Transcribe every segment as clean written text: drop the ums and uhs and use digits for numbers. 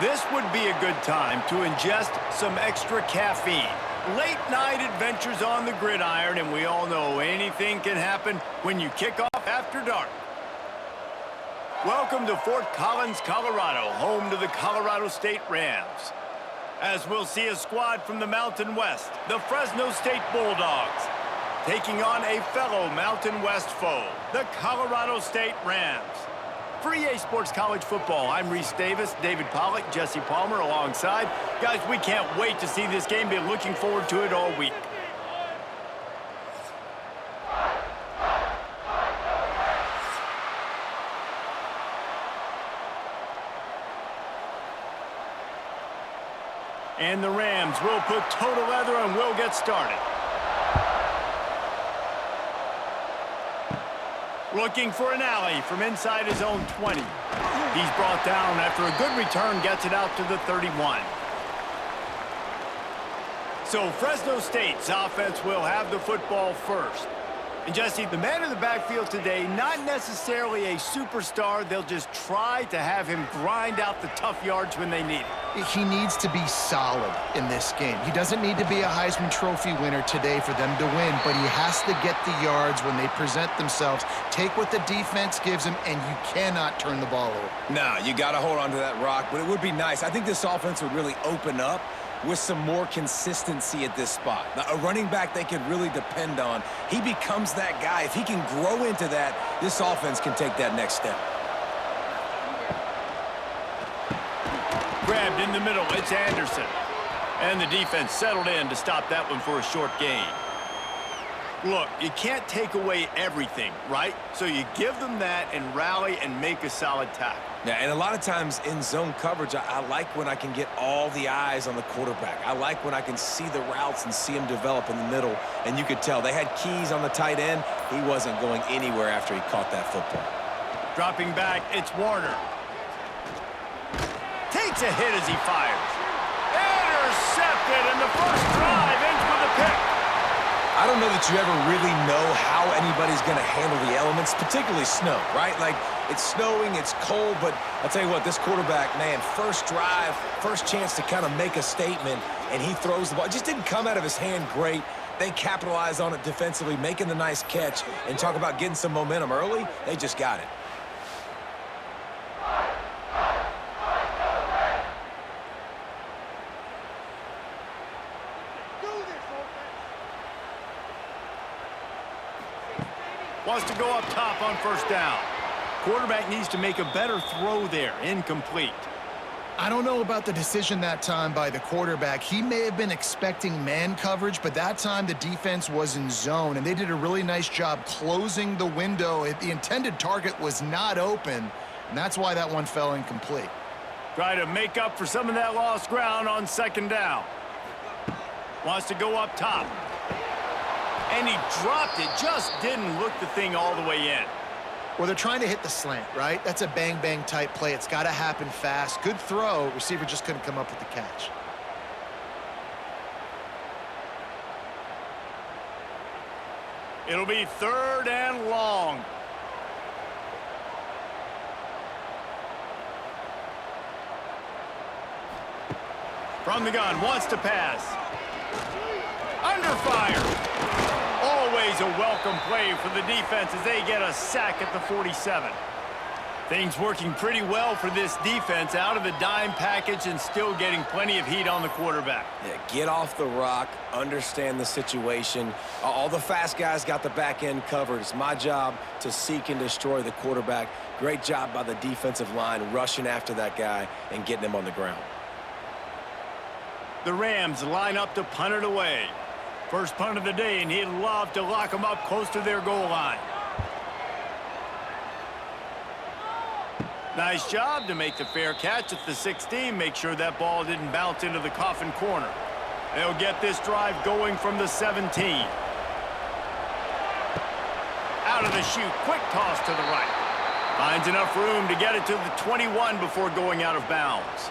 This would be a good time to ingest some extra caffeine. Late night adventures on the gridiron, and we all know anything can happen when you kick off after dark. Welcome to Fort Collins, Colorado, home to the Colorado State Rams. As we'll see a squad from the Mountain West, the Fresno State Bulldogs, taking on a fellow Mountain West foe, the Colorado State Rams. For EA Sports College Football, I'm Reese Davis, David Pollack, Jesse Palmer alongside. Guys, we can't wait to see this game. Been looking forward to it all week. And the Rams will put total leather and we'll get started. Looking for an alley from inside his own 20. He's brought down after a good return, gets it out to the 31. So Fresno State's offense will have the football first. And Jesse, the man in the backfield today, not necessarily a superstar. They'll just try to have him grind out the tough yards when they need it. He needs to be solid in this game. He doesn't need to be a Heisman Trophy winner today for them to win, but he has to get the yards when they present themselves. Take what the defense gives him, and you cannot turn the ball over. No, you got to hold on to that rock, but it would be nice. I think this offense would really open up with some more consistency at this spot. Now, a running back they can really depend on. He becomes that guy. If he can grow into that, this offense can take that next step. Grabbed in the middle, it's Anderson. And the defense settled in to stop that one for a short gain. Look, you can't take away everything, right? So you give them that and rally and make a solid tackle. Yeah, and a lot of times in zone coverage, I like when I can get all the eyes on the quarterback. I like when I can see the routes and see him develop in the middle. And you could tell they had keys on the tight end. He wasn't going anywhere after he caught that football. Dropping back, it's Warner. Takes a hit as he fires. Intercepted, and the first drive ends with a pick. I don't know that you ever really know how anybody's going to handle the elements, particularly snow, right? Like, it's snowing, it's cold, but I'll tell you what, this quarterback, man, first drive, first chance to kind of make a statement, and he throws the ball. It just didn't come out of his hand great. They capitalized on it defensively, making the nice catch, and talk about getting some momentum early. They just got it. Wants to go up top on first down. Quarterback needs to make a better throw there. Incomplete. I don't know about the decision that time by the quarterback. He may have been expecting man coverage, but that time the defense was in zone, and they did a really nice job closing the window. The intended target was not open, and that's why that one fell incomplete. Try to make up for some of that lost ground on second down. Wants to go up top. And he dropped it, just didn't look the thing all the way in. Well, they're trying to hit the slant, right? That's a bang-bang type play. It's got to happen fast. Good throw. Receiver just couldn't come up with the catch. It'll be third and long. From the gun, wants to pass. Under fire. Always a welcome play for the defense as they get a sack at the 47. Things working pretty well for this defense, out of the dime package and still getting plenty of heat on the quarterback. Yeah, get off the rock, understand the situation. All the fast guys got the back end covered. It's my job to seek and destroy the quarterback. Great job by the defensive line rushing after that guy and getting him on the ground. The Rams line up to punt it away. First punt of the day, and he'd love to lock them up close to their goal line. Nice job to make the fair catch at the 16. Make sure that ball didn't bounce into the coffin corner. They'll get this drive going from the 17. Out of the chute, quick toss to the right. Finds enough room to get it to the 21 before going out of bounds.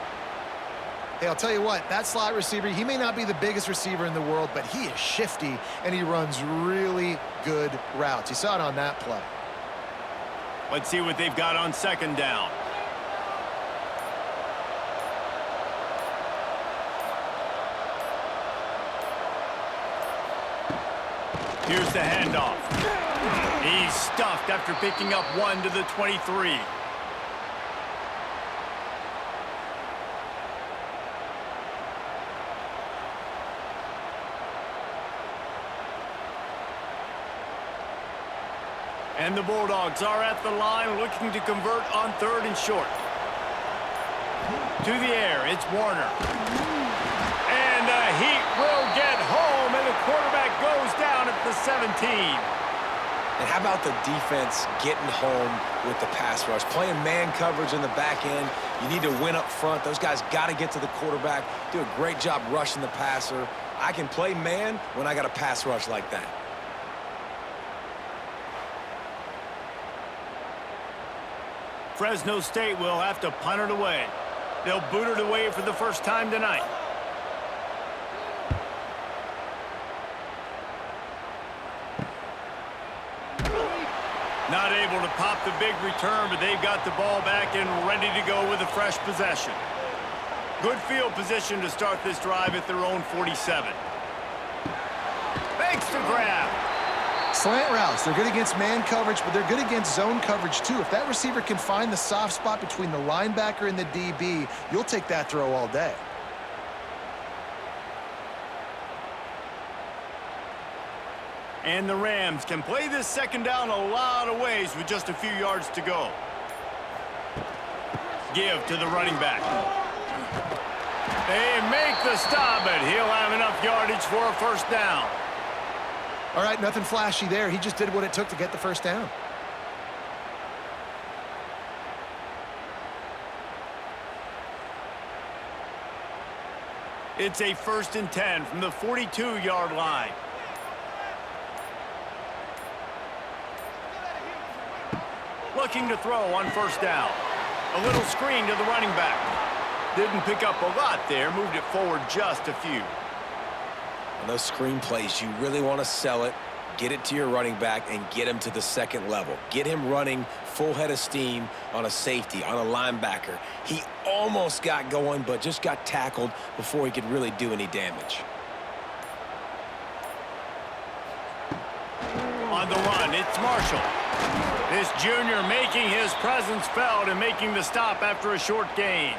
Hey, I'll tell you what, that slot receiver, he may not be the biggest receiver in the world, but he is shifty, and he runs really good routes. You saw it on that play. Let's see what they've got on second down. Here's the handoff. He's stuffed after picking up 1 to the 23. And the Bulldogs are at the line looking to convert on 3rd and short. To the air, it's Warner. And the Heat will get home, and the quarterback goes down at the 17. And how about the defense getting home with the pass rush? Playing man coverage in the back end. You need to win up front. Those guys got to get to the quarterback, do a great job rushing the passer. I can play man when I got a pass rush like that. Fresno State will have to punt it away. They'll boot it away for the first time tonight. Not able to pop the big return, but they've got the ball back and ready to go with a fresh possession. Good field position to start this drive at their own 47. Makes the grab. Slant routes, they're good against man coverage, but they're good against zone coverage too. If that receiver can find the soft spot between the linebacker and the DB, you'll take that throw all day. And the Rams can play this second down a lot of ways with just a few yards to go. Give to the running back. They make the stop, but he'll have enough yardage for a first down. All right, nothing flashy there. He just did what it took to get the first down. It's a 1st and 10 from the 42-yard line. Looking to throw on first down. A little screen to the running back. Didn't pick up a lot there, moved it forward just a few. On those screen plays, you really want to sell it, get it to your running back, and get him to the second level. Get him running full head of steam on a safety, on a linebacker. He almost got going, but just got tackled before he could really do any damage. On the run, it's Marshall. This junior making his presence felt and making the stop after a short gain.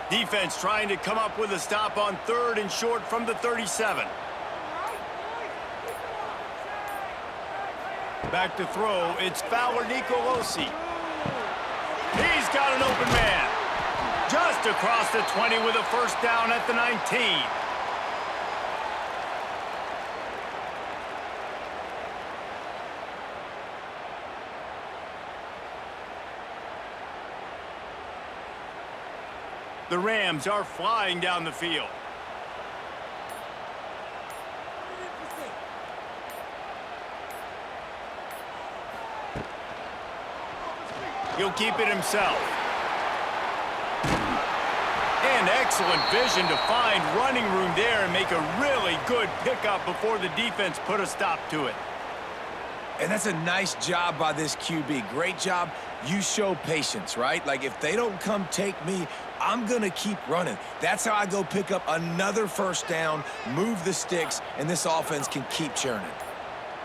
Defense trying to come up with a stop on 3rd and short from the 37. Back to throw, it's Fowler Nicolosi. He's got an open man. Just across the 20 with a first down at the 19. The Rams are flying down the field. He'll keep it himself. And excellent vision to find running room there and make a really good pickup before the defense put a stop to it. And that's a nice job by this QB. Great job. You show patience, right? Like, if they don't come take me, I'm going to keep running. That's how I go pick up another first down, move the sticks, and this offense can keep churning.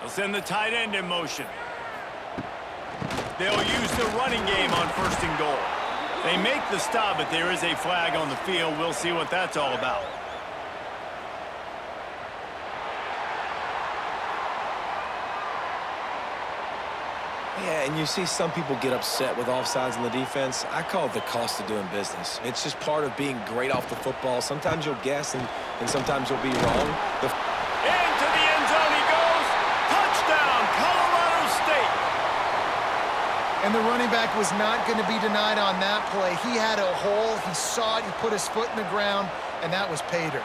They'll send the tight end in motion. They'll use the running game on 1st and goal. They make the stop, but there is a flag on the field. We'll see what that's all about. Yeah, and you see some people get upset with offsides in the defense. I call it the cost of doing business. It's just part of being great off the football. Sometimes you'll guess, and sometimes you'll be wrong. Into the end zone he goes. Touchdown, Colorado State. And the running back was not going to be denied on that play. He had a hole. He saw it. He put his foot in the ground, and that was pay dirt.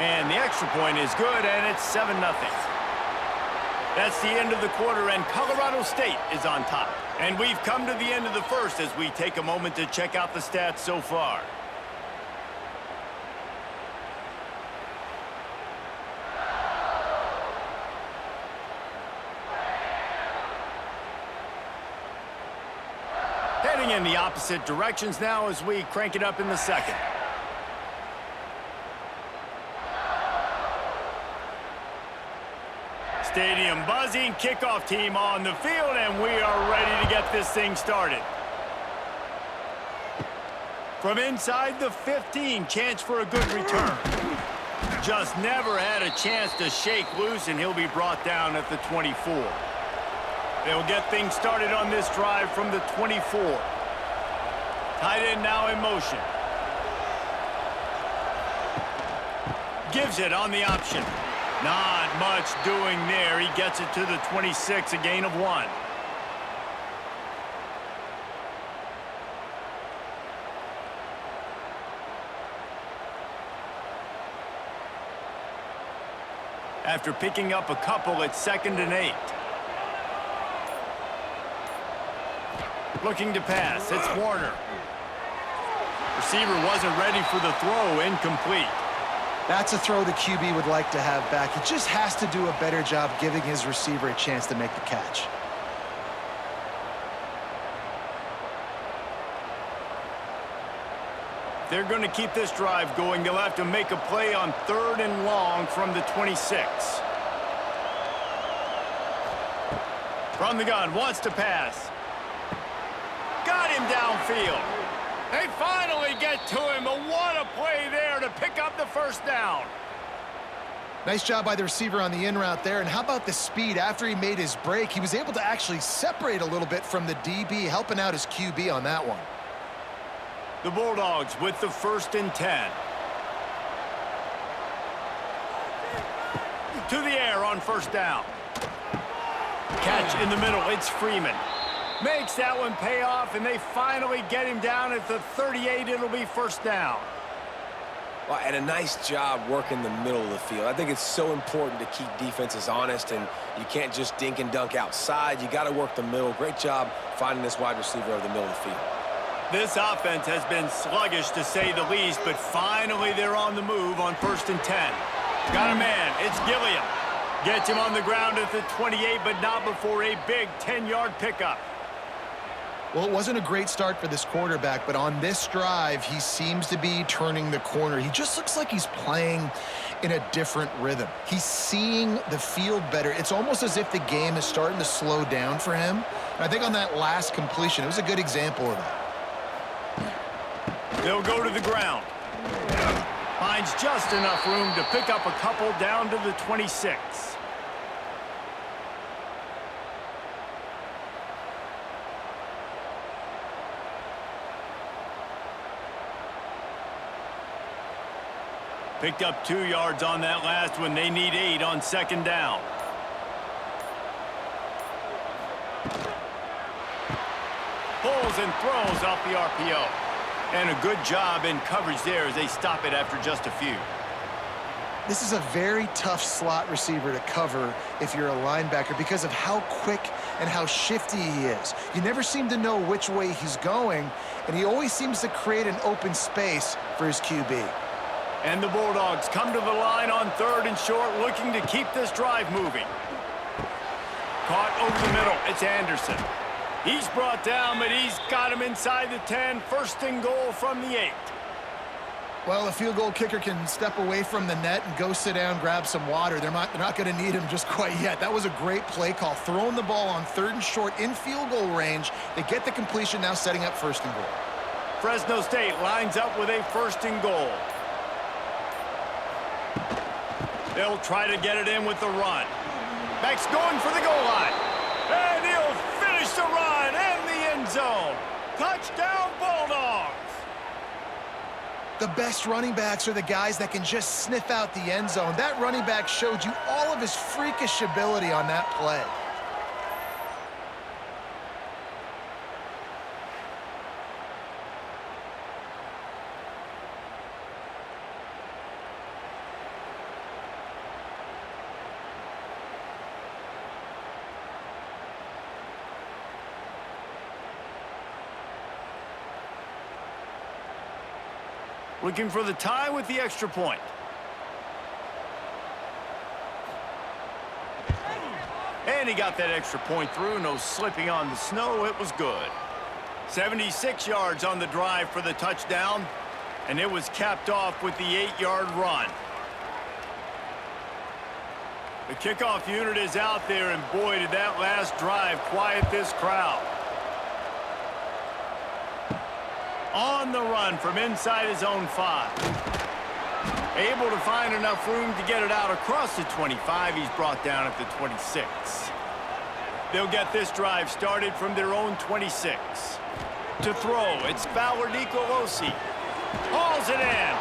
And the extra point is good, and it's 7-0. That's the end of the quarter, and Colorado State is on top. And we've come to the end of the first as we take a moment to check out the stats so far. Heading in the opposite directions now as we crank it up in the second. Stadium buzzing, kickoff team on the field, and we are ready to get this thing started. From inside the 15, chance for a good return. Just never had a chance to shake loose, and he'll be brought down at the 24. They'll get things started on this drive from the 24. Tight end now in motion. Gives it on the option. Not much doing there. He gets it to the 26, a gain of 1. After picking up a couple, it's 2nd and 8. Looking to pass. It's Warner. Receiver wasn't ready for the throw. Incomplete. That's a throw the QB would like to have back. He just has to do a better job giving his receiver a chance to make the catch. They're going to keep this drive going. They'll have to make a play on 3rd and long from the 26. From the gun, wants to pass. Got him downfield. They finally get to him, but what a play there to pick up the first down. Nice job by the receiver on the in route there. And how about the speed? After he made his break, he was able to actually separate a little bit from the DB, helping out his QB on that one. The Bulldogs with the 1st and 10. To the air on 1st down. Catch in the middle, it's Freeman. Makes that one pay off, and they finally get him down at the 38. It'll be 1st down. Well, and a nice job working the middle of the field. I think it's so important to keep defenses honest, and you can't just dink and dunk outside. You got to work the middle. Great job finding this wide receiver over the middle of the field. This offense has been sluggish, to say the least, but finally they're on the move on 1st and 10. Got a man. It's Gilliam. Gets him on the ground at the 28, but not before a big 10-yard pickup. Well, it wasn't a great start for this quarterback, but on this drive, he seems to be turning the corner. He just looks like he's playing in a different rhythm. He's seeing the field better. It's almost as if the game is starting to slow down for him. And I think on that last completion, it was a good example of that. They'll go to the ground. Finds just enough room to pick up a couple down to the 26. Picked up 2 yards on that last one. They need 8 on 2nd down. Pulls and throws off the RPO. And a good job in coverage there as they stop it after just a few. This is a very tough slot receiver to cover if you're a linebacker because of how quick and how shifty he is. You never seem to know which way he's going, and he always seems to create an open space for his QB. And the Bulldogs come to the line on 3rd and short, looking to keep this drive moving. Caught over the middle. It's Anderson. He's brought down, but he's got him inside the 10. 1st and goal from the 8. Well, a field goal kicker can step away from the net and go sit down, grab some water. They're not going to need him just quite yet. That was a great play call. Throwing the ball on 3rd and short in field goal range. They get the completion, now setting up 1st and goal. Fresno State lines up with a 1st and goal. They'll try to get it in with the run. Back's going for the goal line. And he'll finish the run and the end zone. Touchdown, Bulldogs. The best running backs are the guys that can just sniff out the end zone. That running back showed you all of his freakish ability on that play. Looking for the tie with the extra point. And he got that extra point through. No slipping on the snow. It was good. 76 yards on the drive for the touchdown, and it was capped off with the 8-yard run. The kickoff unit is out there, and boy, did that last drive quiet this crowd. On the run from inside his own 5. Able to find enough room to get it out across the 25. He's brought down at the 26. They'll get this drive started from their own 26. To throw, it's Nicolosi. Hauls it in.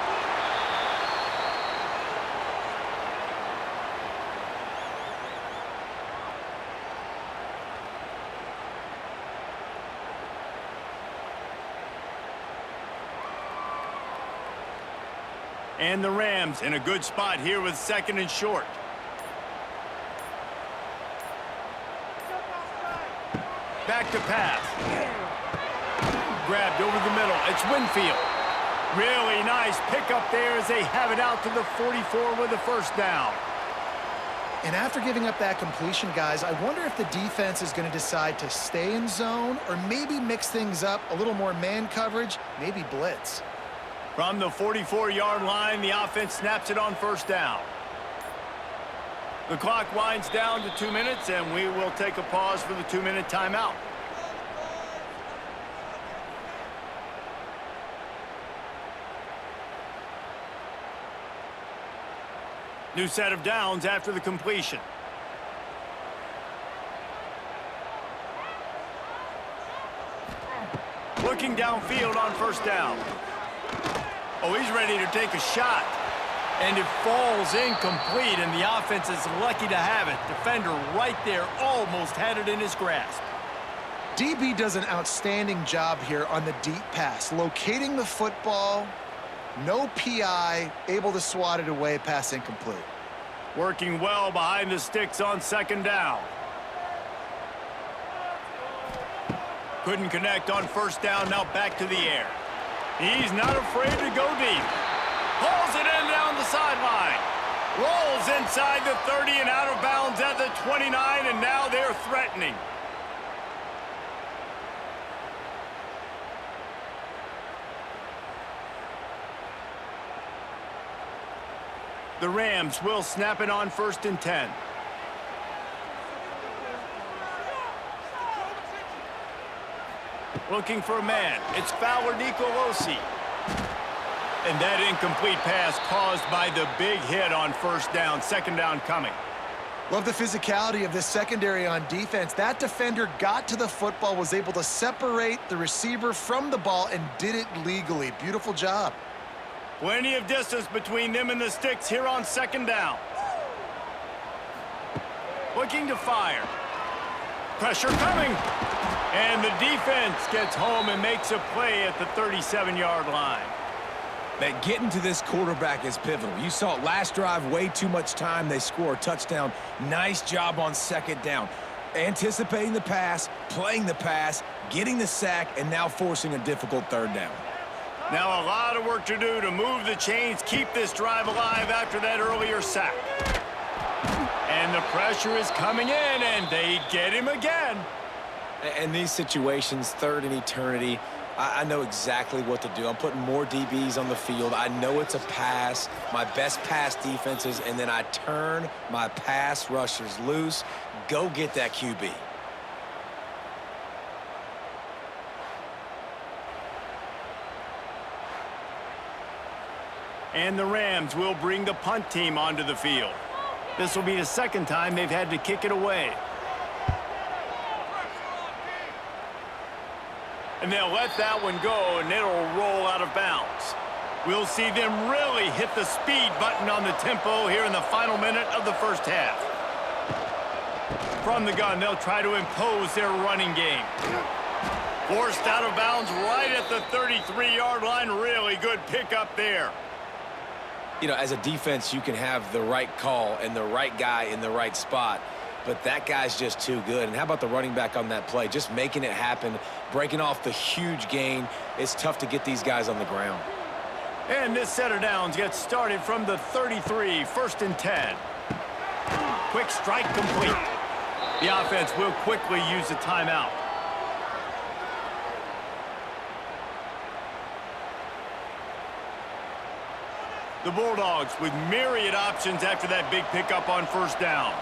And the Rams in a good spot here with 2nd and short. Back to pass. Grabbed over the middle. It's Winfield. Really nice pickup there as they have it out to the 44 with a first down. And after giving up that completion, guys, I wonder if the defense is going to decide to stay in zone or maybe mix things up, a little more man coverage, maybe blitz. From the 44-yard line, the offense snaps it on first down. The clock winds down to 2 minutes, and we will take a pause for the 2-minute timeout. New set of downs after the completion. Looking downfield on first down. Oh, he's ready to take a shot. And it falls incomplete, and the offense is lucky to have it. Defender right there almost had it in his grasp. DB does an outstanding job here on the deep pass, locating the football, no PI, able to swat it away, pass incomplete. Working well behind the sticks on 2nd down. Couldn't connect on first down, now back to the air. He's not afraid to go deep. Pulls it in down the sideline. Rolls inside the 30 and out of bounds at the 29, and now they're threatening. The Rams will snap it on 1st and 10. Looking for a man. It's Nicolosi. And that incomplete pass caused by the big hit on first down. 2nd down coming. Love the physicality of this secondary on defense. That defender got to the football, was able to separate the receiver from the ball, and did it legally. Beautiful job. Plenty of distance between them and the sticks here on 2nd down. Looking to fire. Pressure coming. And the defense gets home and makes a play at the 37-yard line. That getting to this quarterback is pivotal. You saw it last drive, way too much time. They score a touchdown. Nice job on 2nd down. Anticipating the pass, playing the pass, getting the sack, and now forcing a difficult 3rd down. Now a lot of work to do to move the chains, keep this drive alive after that earlier sack. And the pressure is coming in, and they get him again. In these situations, 3rd and eternity, I know exactly what to do. I'm putting more DBs on the field. I know it's a pass, my best pass defenses, and then I turn my pass rushers loose. Go get that QB. And the Rams will bring the punt team onto the field. This will be the 2nd time they've had to kick it away. And they'll let that one go, and it'll roll out of bounds. We'll see them really hit the speed button on the tempo here in the final minute of the first half. From the gun, they'll try to impose their running game. Forced out of bounds right at the 33-yard line. Really good pickup there. You know, as a defense, you can have the right call and the right guy in the right spot, but that guy's just too good. And how about the running back on that play? Just making it happen, breaking off the huge gain. It's tough to get these guys on the ground. And this set of downs gets started from the 33, 1st and 10. Quick strike complete. The offense will quickly use a timeout. The Bulldogs with myriad options after that big pickup on first down.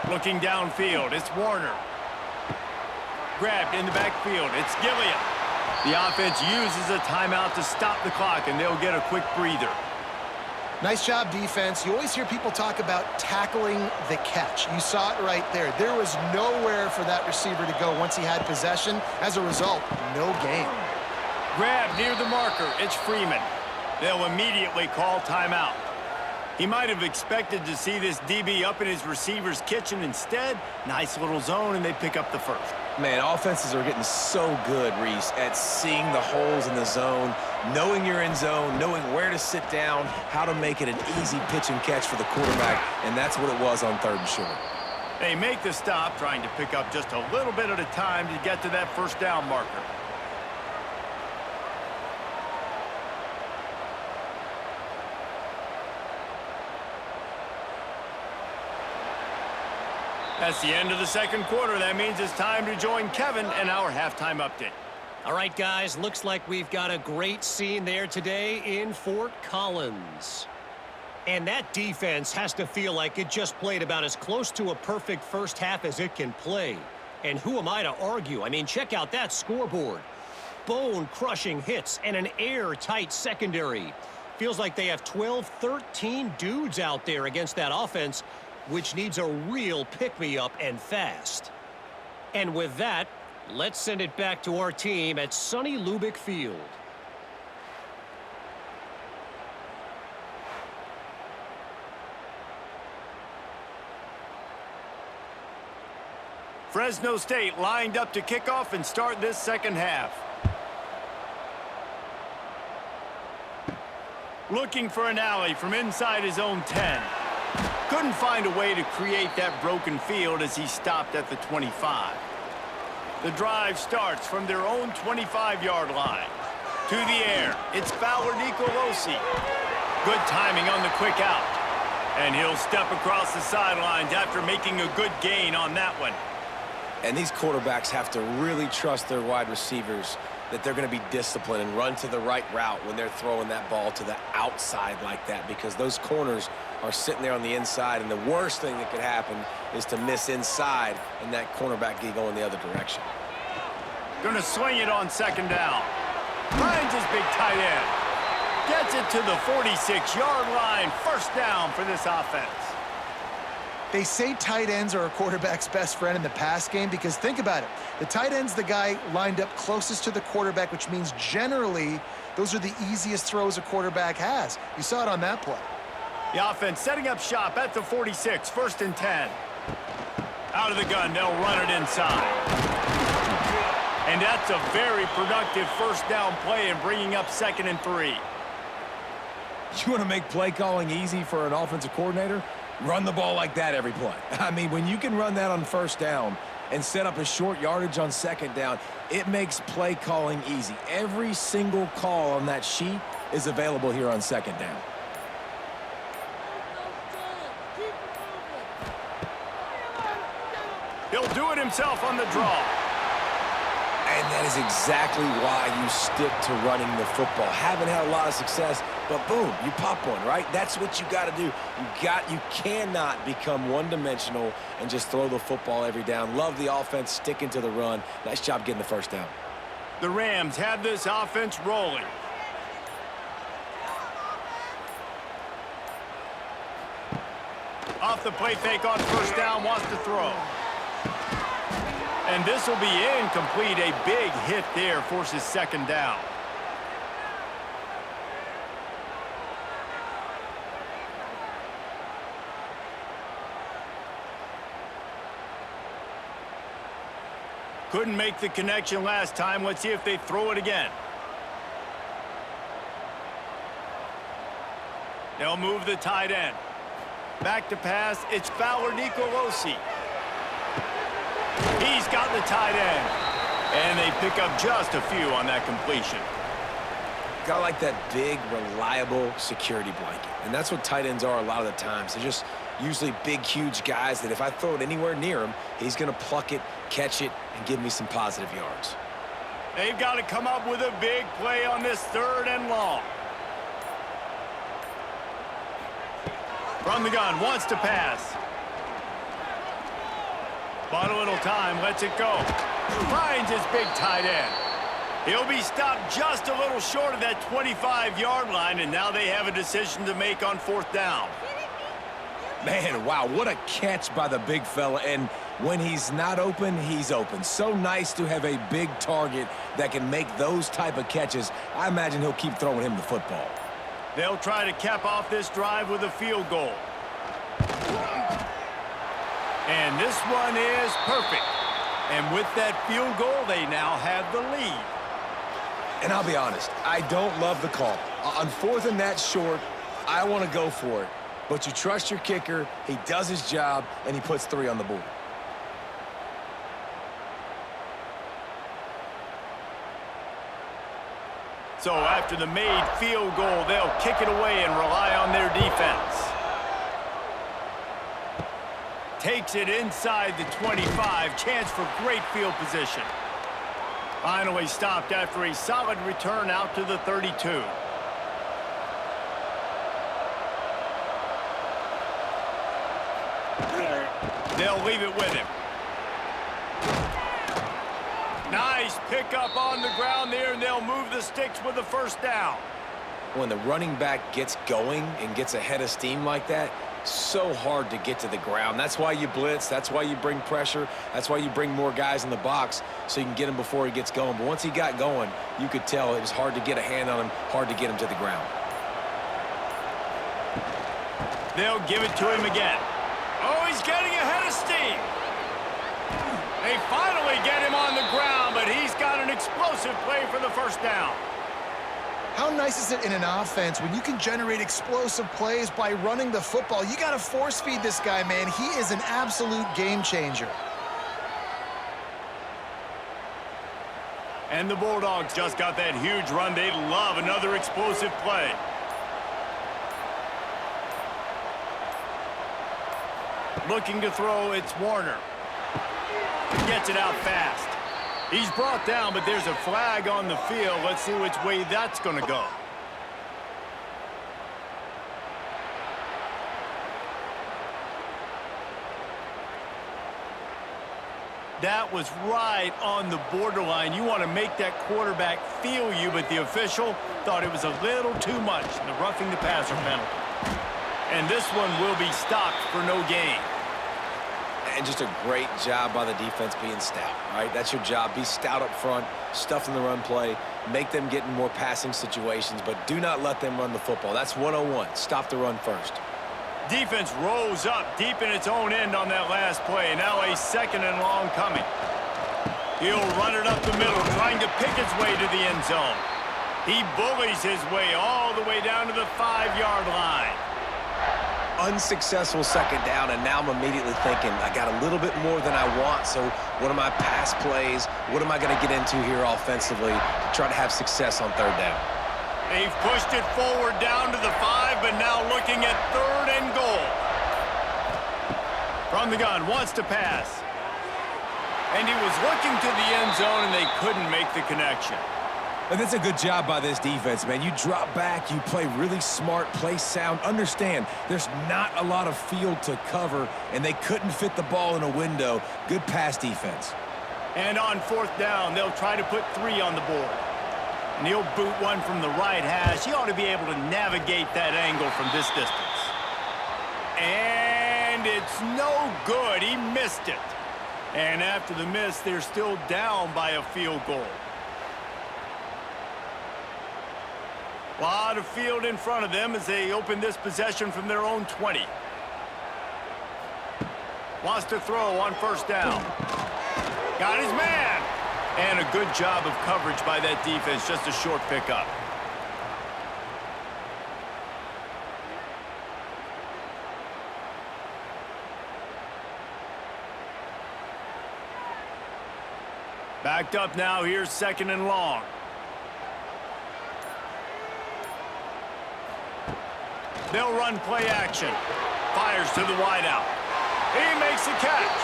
Looking downfield, it's Warner. Grabbed in the backfield, it's Gilliam. The offense uses a timeout to stop the clock, and they'll get a quick breather. Nice job, defense. You always hear people talk about tackling the catch. You saw it right there. There was nowhere for that receiver to go once he had possession. As a result, no gain. Grab near the marker, it's Freeman. They'll immediately call timeout. He might have expected to see this DB up in his receiver's kitchen. Instead, nice little zone, and they pick up the first. Man, offenses are getting so good, Reese, at seeing the holes in the zone, knowing you're in zone, knowing where to sit down, how to make it an easy pitch and catch for the quarterback, and that's what it was on 3rd and short. They make the stop, trying to pick up just a little bit at a time to get to that first down marker. That's the end of the 2nd quarter. That means it's time to join Kevin and our halftime update. All right, guys, looks like we've got a great scene there today in Fort Collins. And that defense has to feel like it just played about as close to a perfect first half as it can play. And who am I to argue? I mean, check out that scoreboard. Bone-crushing hits and an airtight secondary. Feels like they have 12, 13 dudes out there against that offense, which needs a real pick-me-up and fast. And with that, let's send it back to our team at sunny Lubick Field. Fresno State lined up to kick off and start this 2nd half. Looking for an alley from inside his own 10. Couldn't find a way to create that broken field as he stopped at the 25. The drive starts from their own 25-yard line. To the air, it's Fowler Nicolosi. Good timing on the quick out. And he'll step across the sidelines after making a good gain on that one. And these quarterbacks have to really trust their wide receivers that they're going to be disciplined and run to the right route when they're throwing that ball to the outside like that, because those corners are sitting there on the inside, and the worst thing that could happen is to miss inside and that cornerback get going the other direction. Gonna swing it on 2nd down. Finds his big tight end. Gets it to the 46-yard line. First down for this offense. They say tight ends are a quarterback's best friend in the pass game because think about it. The tight end's the guy lined up closest to the quarterback, which means generally those are the easiest throws a quarterback has. You saw it on that play. The offense setting up shop at the 46, 1st and 10. Out of the gun, they'll run it inside. And that's a very productive first down play and bringing up 2nd and 3. You want to make play calling easy for an offensive coordinator? Run the ball like that every play. I mean, when you can run that on 1st down and set up a short yardage on 2nd down, it makes play calling easy. Every single call on that sheet is available here on 2nd down. He'll do it himself on the draw. And that is exactly why you stick to running the football. Haven't had a lot of success, but boom, you pop one, right? That's what you got to do. You cannot become one-dimensional and just throw the football every down. Love the offense sticking to the run. Nice job getting the first down. The Rams have this offense rolling. Off the play fake on first down, wants to throw. And this will be incomplete. A big hit there forces 2nd down. Couldn't make the connection last time. Let's see if they throw it again. They'll move the tight end. Back to pass. It's Fowler Nicolosi. He's got the tight end. And they pick up just a few on that completion. Got like that big, reliable security blanket. And that's what tight ends are a lot of the times. They're just usually big, huge guys that if I throw it anywhere near him, he's going to pluck it, catch it, and give me some positive yards. They've got to come up with a big play on this 3rd and long. From the gun, wants to pass. Bought a little time, lets it go. Finds his big tight end. He'll be stopped just a little short of that 25-yard line, and now they have a decision to make on 4th down. Man, wow, what a catch by the big fella. And when he's not open, he's open. So nice to have a big target that can make those type of catches. I imagine he'll keep throwing him the football. They'll try to cap off this drive with a field goal. And this one is perfect. And with that field goal, they now have the lead. And I'll be honest, I don't love the call. On 4th and that short, I want to go for it. But you trust your kicker, he does his job, and he puts 3 on the board. So after the made field goal, they'll kick it away and rely on their defense. Takes it inside the 25. Chance for great field position. Finally stopped after a solid return out to the 32. They'll leave it with him. Nice pickup on the ground there, and they'll move the sticks with the 1st down. When the running back gets going and gets ahead of steam like that, so hard to get to the ground. That's why you blitz. That's why you bring pressure. That's why you bring more guys in the box so you can get him before he gets going. But once he got going, you could tell it was hard to get a hand on him, hard to get him to the ground. They'll give it to him again. Oh, he's getting ahead of steam. They finally get him on the ground, but he's got an explosive play for the 1st down. How nice is it in an offense when you can generate explosive plays by running the football? You got to force feed this guy, man. He is an absolute game changer. And the Bulldogs just got that huge run. They'd love another explosive play. Looking to throw, it's Warner. Gets it out fast. He's brought down, but there's a flag on the field. Let's see which way that's going to go. That was right on the borderline. You want to make that quarterback feel you, but the official thought it was a little too much, the roughing the passer penalty. And this one will be stopped for no gain. And just a great job by the defense being stout, right? That's your job. Be stout up front, stuff in the run play, make them get in more passing situations, but do not let them run the football. That's 101. Stop the run first. Defense rolls up deep in its own end on that last play. Now a 2nd and long coming. He'll run it up the middle, trying to pick his way to the end zone. He bullies his way all the way down to the 5-yard line. Unsuccessful 2nd down, and now I'm immediately thinking, I got a little bit more than I want, so what are my pass plays? What am I going to get into here offensively to try to have success on 3rd down? They've pushed it forward down to the 5, but now looking at 3rd and goal. From the gun, wants to pass. And he was looking to the end zone, and they couldn't make the connection. And that's a good job by this defense, man. You drop back, you play really smart, play sound. Understand, there's not a lot of field to cover, and they couldn't fit the ball in a window. Good pass defense. And on 4th down, they'll try to put 3 on the board. And he'll boot one from the right hash. He ought to be able to navigate that angle from this distance. And it's no good. He missed it. And after the miss, they're still down by a field goal. A lot of field in front of them as they open this possession from their own 20. Wants to throw on 1st down. Got his man. And a good job of coverage by that defense. Just a short pickup. Backed up now. Here's 2nd and long. They'll run play action. Fires to the wideout. He makes the catch.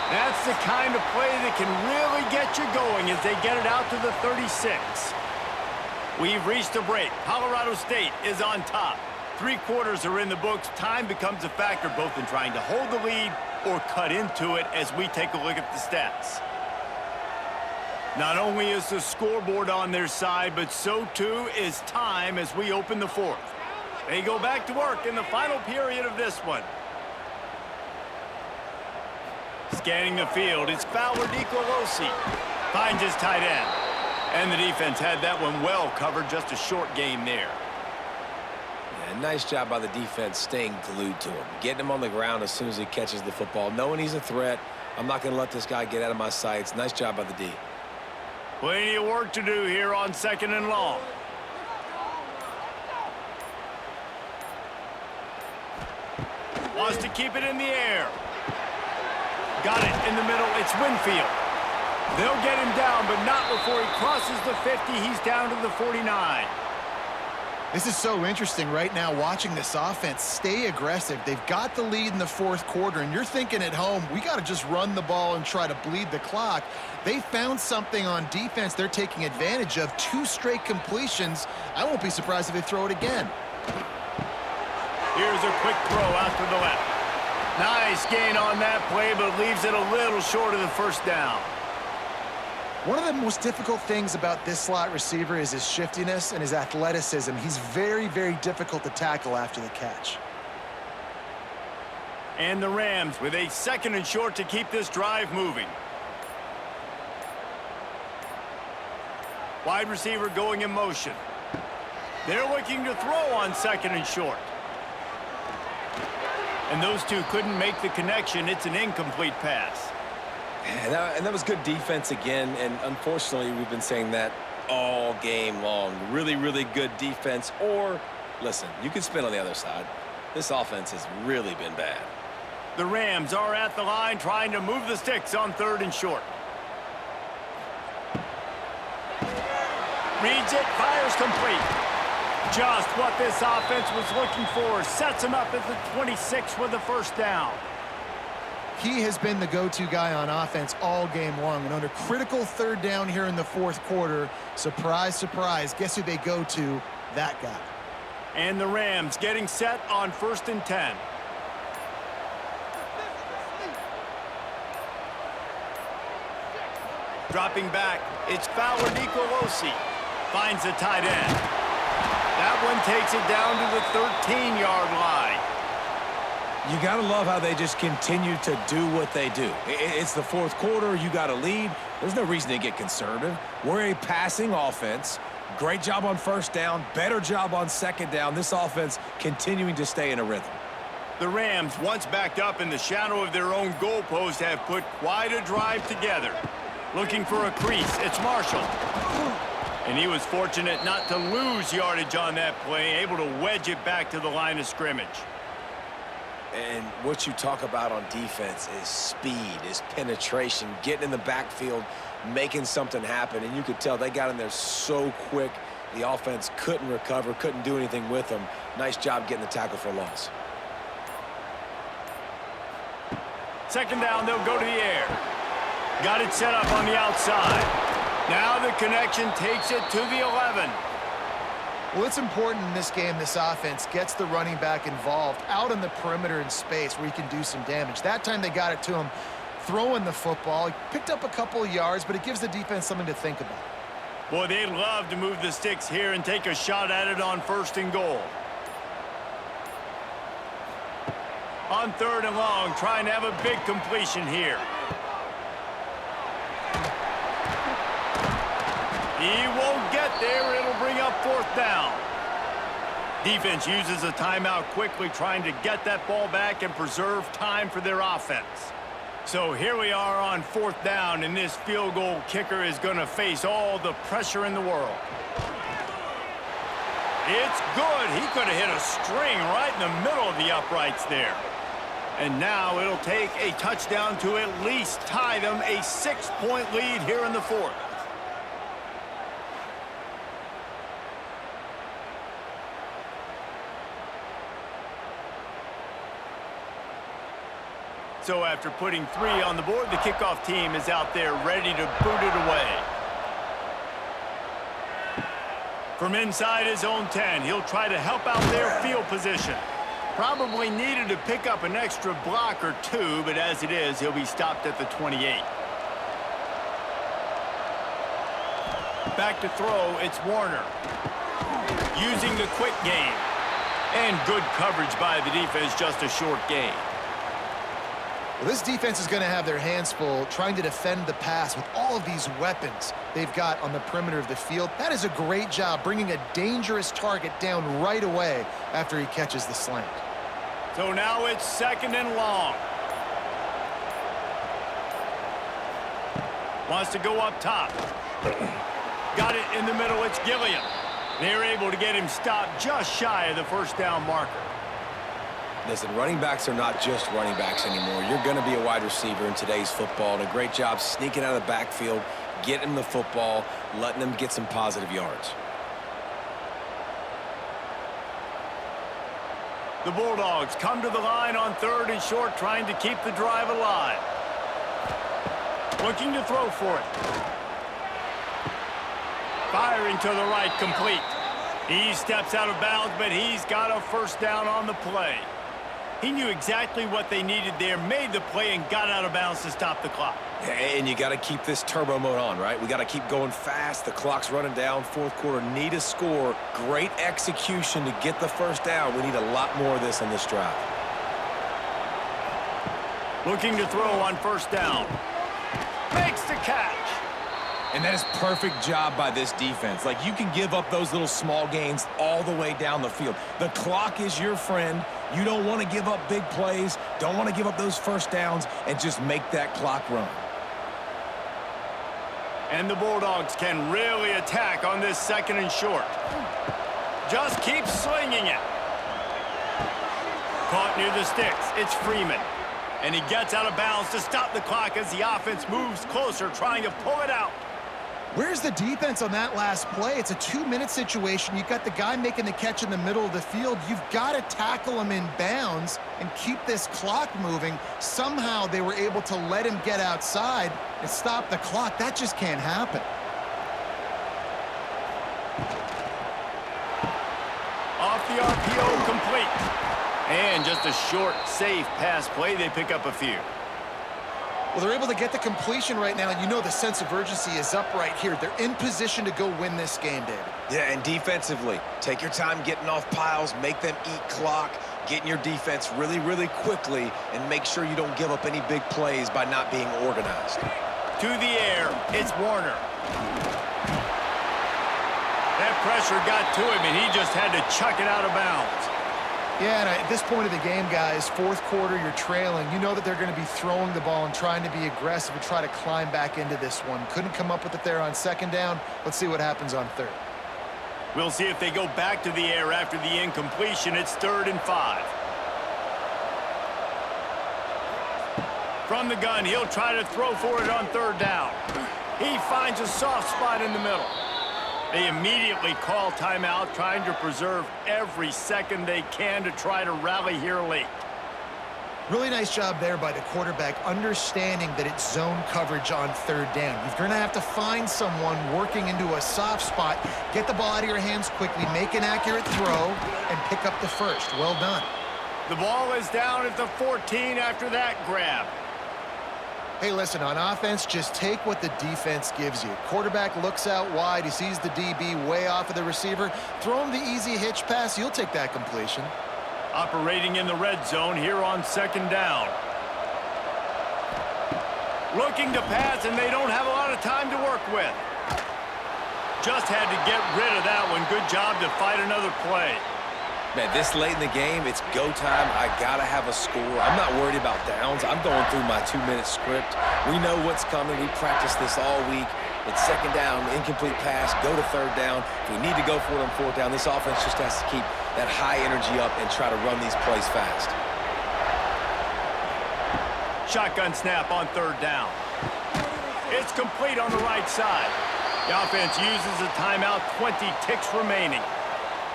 That's the kind of play that can really get you going as they get it out to the 36. We've reached a break. Colorado State is on top. 3 quarters are in the books. Time becomes a factor both in trying to hold the lead or cut into it as we take a look at the stats. Not only is the scoreboard on their side, but so too is time as we open the 4th. They go back to work in the final period of this one. Scanning the field, it's Fowler Nicolosi. Finds his tight end. And the defense had that one well covered, just a short game there. Yeah, nice job by the defense staying glued to him. Getting him on the ground as soon as he catches the football. Knowing he's a threat, I'm not going to let this guy get out of my sights. Nice job by the D. Plenty of work to do here on 2nd and long. Wants to keep it in the air. Got it in the middle. It's Winfield. They'll get him down, but not before he crosses the 50. He's down to the 49. This is so interesting right now watching this offense stay aggressive. They've got the lead in the 4th quarter, and you're thinking at home, we got to just run the ball and try to bleed the clock. They found something on defense they're taking advantage of. 2 straight completions. I won't be surprised if they throw it again. Here's a quick throw out to the left. Nice gain on that play, but leaves it a little short of the first down. One of the most difficult things about this slot receiver is his shiftiness and his athleticism. He's very, very difficult to tackle after the catch. And the Rams with a 2nd and short to keep this drive moving. Wide receiver going in motion. They're looking to throw on 2nd and short. And those two couldn't make the connection. It's an incomplete pass. And that was good defense again, and unfortunately, we've been saying that all game long. Really, really good defense, or, listen, you can spin on the other side. This offense has really been bad. The Rams are at the line trying to move the sticks on 3rd and short. Reads it, fires complete. Just what this offense was looking for. Sets him up at the 26 with the first down. He has been the go-to guy on offense all game long. And under critical 3rd down here in the 4th quarter, surprise, surprise, guess who they go to? That guy. And the Rams getting set on 1st and 10. Dropping back, it's Fowler Nicolosi. Finds the tight end. That one takes it down to the 13-yard line. You got to love how they just continue to do what they do. It's the 4th quarter. You got a lead. There's no reason to get conservative. We're a passing offense. Great job on 1st down. Better job on 2nd down. This offense continuing to stay in a rhythm. The Rams, once backed up in the shadow of their own goalpost, have put quite a drive together. Looking for a crease. It's Marshall. And he was fortunate not to lose yardage on that play, able to wedge it back to the line of scrimmage. And what you talk about on defense is speed, is penetration, getting in the backfield, making something happen. And you could tell they got in there so quick, the offense couldn't recover, couldn't do anything with them. Nice job getting the tackle for loss. 2nd down, they'll go to the air. Got it set up on the outside. Now the connection takes it to the 11. Well, it's important in this game this offense gets the running back involved out on the perimeter in space where he can do some damage. That time they got it to him throwing the football. He picked up a couple of yards, but it gives the defense something to think about. Boy, they'd love to move the sticks here and take a shot at it on 1st and goal. On 3rd and long, trying to have a big completion here. He won't get there. It'll bring up 4th down. Defense uses a timeout quickly, trying to get that ball back and preserve time for their offense. So here we are on 4th down, and this field goal kicker is going to face all the pressure in the world. It's good. He could have hit a string right in the middle of the uprights there. And now it'll take a touchdown to at least tie them a 6-point lead here in the 4th. So after putting 3 on the board, the kickoff team is out there ready to boot it away. From inside his own 10, he'll try to help out their field position. Probably needed to pick up an extra block or 2, but as it is, he'll be stopped at the 28. Back to throw, it's Warner. Using the quick game. And good coverage by the defense, just a short gain. Well, this defense is going to have their hands full trying to defend the pass with all of these weapons they've got on the perimeter of the field. That is a great job bringing a dangerous target down right away after he catches the slant. So now it's 2nd and long. Wants to go up top. Got it in the middle, it's Gilliam. They're able to get him stopped just shy of the first down marker. Listen, running backs are not just running backs anymore. You're going to be a wide receiver in today's football, and a great job sneaking out of the backfield, getting them the football, letting them get some positive yards. The Bulldogs come to the line on 3rd and short, trying to keep the drive alive. Looking to throw for it. Firing to the right, complete. He steps out of bounds, but he's got a first down on the play. He knew exactly what they needed there, made the play, and got out of bounds to stop the clock. And you got to keep this turbo mode on, right? We got to keep going fast. The clock's running down. 4th quarter, need a score. Great execution to get the first down. We need a lot more of this on this drive. Looking to throw on 1st down. Makes the catch. And that is perfect job by this defense. Like, you can give up those little small gains all the way down the field. The clock is your friend. You don't want to give up big plays, don't want to give up those first downs, and just make that clock run. And the Bulldogs can really attack on this 2nd and short. Just keep slinging it. Caught near the sticks. It's Freeman. And he gets out of bounds to stop the clock as the offense moves closer, trying to pull it out. Where's the defense on that last play? It's a 2-minute situation. You've got the guy making the catch in the middle of the field. You've got to tackle him in bounds and keep this clock moving. Somehow they were able to let him get outside and stop the clock. That just can't happen. Off the RPO, complete. And just a short, safe pass play. They pick up a few. Well, they're able to get the completion right now, and you know the sense of urgency is up right here. They're in position to go win this game, David. Yeah, and defensively, take your time getting off piles, make them eat clock, getting your defense really, really quickly, and make sure you don't give up any big plays by not being organized. To the air, it's Warner. That pressure got to him, and he just had to chuck it out of bounds. Yeah, and at this point of the game, guys, 4th quarter, you're trailing. You know that they're going to be throwing the ball and trying to be aggressive and try to climb back into this one. Couldn't come up with it there on 2nd down. Let's see what happens on 3rd. We'll see if they go back to the air after the incompletion. It's 3rd and 5. From the gun, he'll try to throw for it on 3rd down. He finds a soft spot in the middle. They immediately call timeout, trying to preserve every second they can to try to rally here late. Really nice job there by the quarterback, understanding that it's zone coverage on 3rd down. You're going to have to find someone working into a soft spot, get the ball out of your hands quickly, make an accurate throw, and pick up the first. Well done. The ball is down at the 14 after that grab. Hey, listen, on offense, just take what the defense gives you. Quarterback looks out wide. He sees the DB way off of the receiver. Throw him the easy hitch pass. You'll take that completion. Operating in the red zone here on 2nd down. Looking to pass, and they don't have a lot of time to work with. Just had to get rid of that one. Good job to fight another play. Man, this late in the game, it's go time. I got to have a score. I'm not worried about downs. I'm going through my 2-minute script. We know what's coming. We practiced this all week. It's 2nd down, incomplete pass, go to 3rd down. If we need to go for it on 4th down, this offense just has to keep that high energy up and try to run these plays fast. Shotgun snap on 3rd down. It's complete on the right side. The offense uses a timeout, 20 ticks remaining.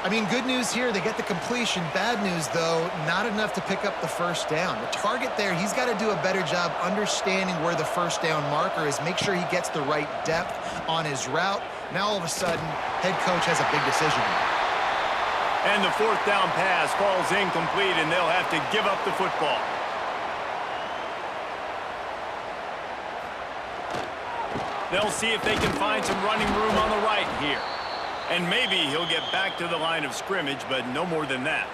I mean, good news here, they get the completion. Bad news, though, not enough to pick up the first down. The target there, he's got to do a better job understanding where the first down marker is, make sure he gets the right depth on his route. Now, all of a sudden, head coach has a big decision. And the fourth down pass falls incomplete, and they'll have to give up the football. They'll see if they can find some running room on the right here. And maybe he'll get back to the line of scrimmage, but no more than that.